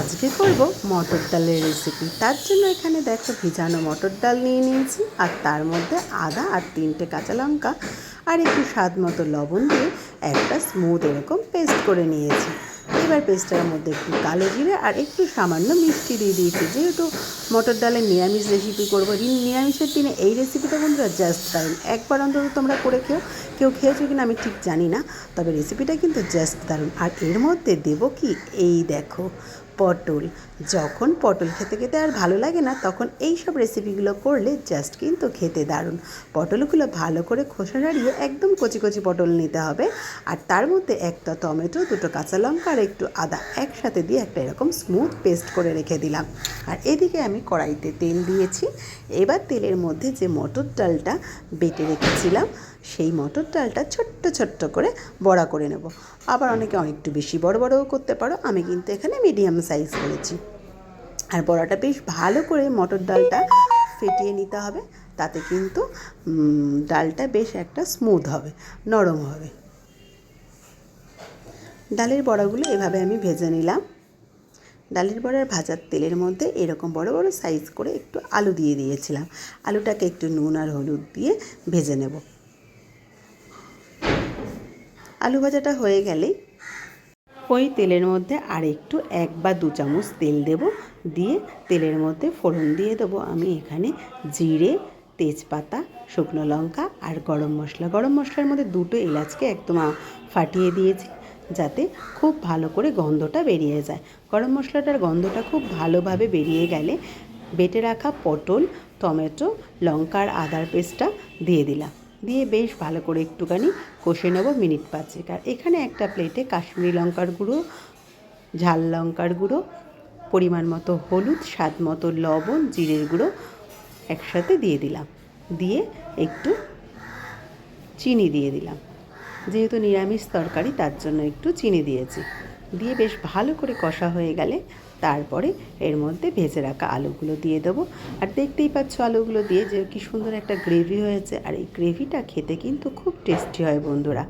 আজকে করব মটর ডালের রেসিপি। তার জন্য এখানে দেখো ভিজানো মটর ডাল নিয়ে নিয়েছি, আর তার মধ্যে আদা আর 3টে কাঁচা লঙ্কা আর একটু স্বাদ মতো লবণ দিয়ে একটা স্মুথ এরকম পেস্ট করে নিয়েছি। এবার পেস্টটার মধ্যে একটু কালো জিরে আর একটু সামান্য মিষ্টি দিয়ে দিয়েছি। যেহেতু মটর ডালের নিরামিষ রেসিপি করবো, নিরামিষের দিনে এই রেসিপিটা বন্ধুরা জাস্ট দারুণ। একবার অন্তত তোমরা করে কেউ খেয়েছো কিনা আমি ঠিক জানি না, তবে রেসিপিটা কিন্তু জাস্ট দারুণ। আর এর মধ্যে দেবো কি, এই দেখো পটল। যখন পটল খেতে খেতে আর ভালো লাগে না, তখন এই সব রেসিপিগুলো করলে জাস্ট কিন্তু খেতে দারুণ। পটলগুলো ভালো করে খোসা ছাড়িয়ে একদম কচি কচি পটল নিতে হবে, আর তার মধ্যে একটা টমেটো, 2টো কাঁচা লঙ্কা আর একটু আদা একসাথে দিয়ে একটা এরকম স্মুথ পেস্ট করে রেখে দিলাম। আর এদিকে আমি কড়াইতে তেল দিয়েছি। এবার তেলের মধ্যে যে মটর ডালটা বেটে রেখেছিলাম, সেই মটর ডালটা ছোট্ট ছোট্ট করে বড়া করে নেব। আবার অনেকে অনেকটু বেশি বড় বড়ও করতে পারো, আমি কিন্তু এখানে মিডিয়াম সাইজ করেছি। আর বড়াটা বেশ ভালো করে মটর ডালটা ফেটিয়ে নিতে হবে, তাতে কিন্তু ডালটা বেশ একটা স্মুথ হবে, নরম হবে। ডালের বড়াগুলো এভাবে আমি ভেজে নিলাম। ডালের বড়ার ভাজার তেলের মধ্যে এরকম বড় বড় সাইজ করে একটু আলু দিয়ে দিয়েছিলাম। আলুটাকে একটু নুন আর হলুদ দিয়ে ভেজে নেব। আলু ভাজাটা হয়ে গেলেই ওই তেলের মধ্যে আর একটু 1 বা 2 চামচ তেল দেব। দিয়ে তেলের মধ্যে ফোড়ন দিয়ে দেবো আমি এখানে জিরে, তেজপাতা, শুকনো লঙ্কা আর গরম মশলা। গরম মশলার মধ্যে 2টো এলাচকে একদম ফাটিয়ে দিয়েছি, যাতে খুব ভালো করে গন্ধটা বেরিয়ে যায়। গরম মশলাটার গন্ধটা খুব ভালোভাবে বেরিয়ে গেলে বেটে রাখা পটল, টমেটো, লঙ্কার আদার পেস্টটা দিয়ে দিলাম। দিয়ে বেশ ভালো করে একটুখানি কষে নেব মিনিট 5। আর এখানে একটা প্লেটে কাশ্মীরি লঙ্কার গুঁড়ো, ঝাল লঙ্কার গুঁড়ো, পরিমাণ মতো হলুদ, স্বাদ মতো লবণ, জিরের গুঁড়ো একসাথে দিয়ে দিলাম। দিয়ে একটু চিনি দিয়ে দিলাম, যেহেতু নিরামিষ তরকারি তার জন্য একটু চিনি দিয়েছি। দিয়ে বেশ ভালো করে কষা হয়ে গেলে তারপরে এর মধ্যে ভেজে রাখা আলুগুলো দিয়ে দেবো। আর দেখতেই পাচ্ছ আলুগুলো দিয়ে যে কী সুন্দর একটা গ্রেভি হয়েছে। আর এই গ্রেভিটা খেতে কিন্তু খুব টেস্টি হয় বন্ধুরা।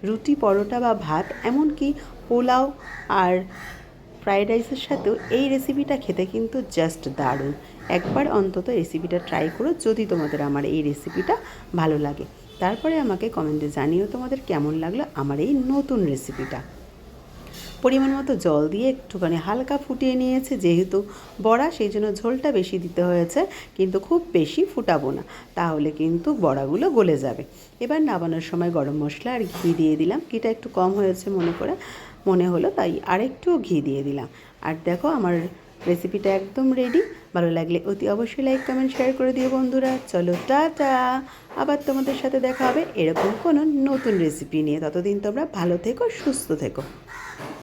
রুটি, পরোটা বা ভাত, এমনকি পোলাও আর ফ্রাইড রাইসের সাথেও এই রেসিপিটা খেতে কিন্তু জাস্ট দারুণ। একবার অন্তত রেসিপিটা ট্রাই করো যদি তোমাদের আমার এই রেসিপিটা ভালো লাগে। তারপরে আমাকে কমেন্টে জানিও তোমাদের কেমন লাগলো আমার এই নতুন রেসিপিটা। পরিমাণ মতো জল দিয়ে একটুখানি হালকা ফুটিয়ে নিয়েছে, যেহেতু বড়া সেই জন্য ঝোলটা বেশি দিতে হয়েছে, কিন্তু খুব বেশি ফুটাবো না, তাহলে কিন্তু বড়াগুলো গলে যাবে। এবার নামানোর সময় গরম মশলা আর ঘি দিয়ে দিলাম। ঘিটা একটু কম হয়েছে মনে হলো, তাই আরেকটু ঘি দিয়ে দিলাম। আর দেখো আমার রেসিপিটা একদম রেডি। ভালো লাগলে অতি অবশ্যই লাইক, কমেন্ট, শেয়ার করে দিও বন্ধুরা। চলো টাটা, আবার তোমাদের সাথে দেখা হবে এরকম কোনো নতুন রেসিপি নিয়ে। ততদিন তোমরা ভালো থেকো, সুস্থ থেকো।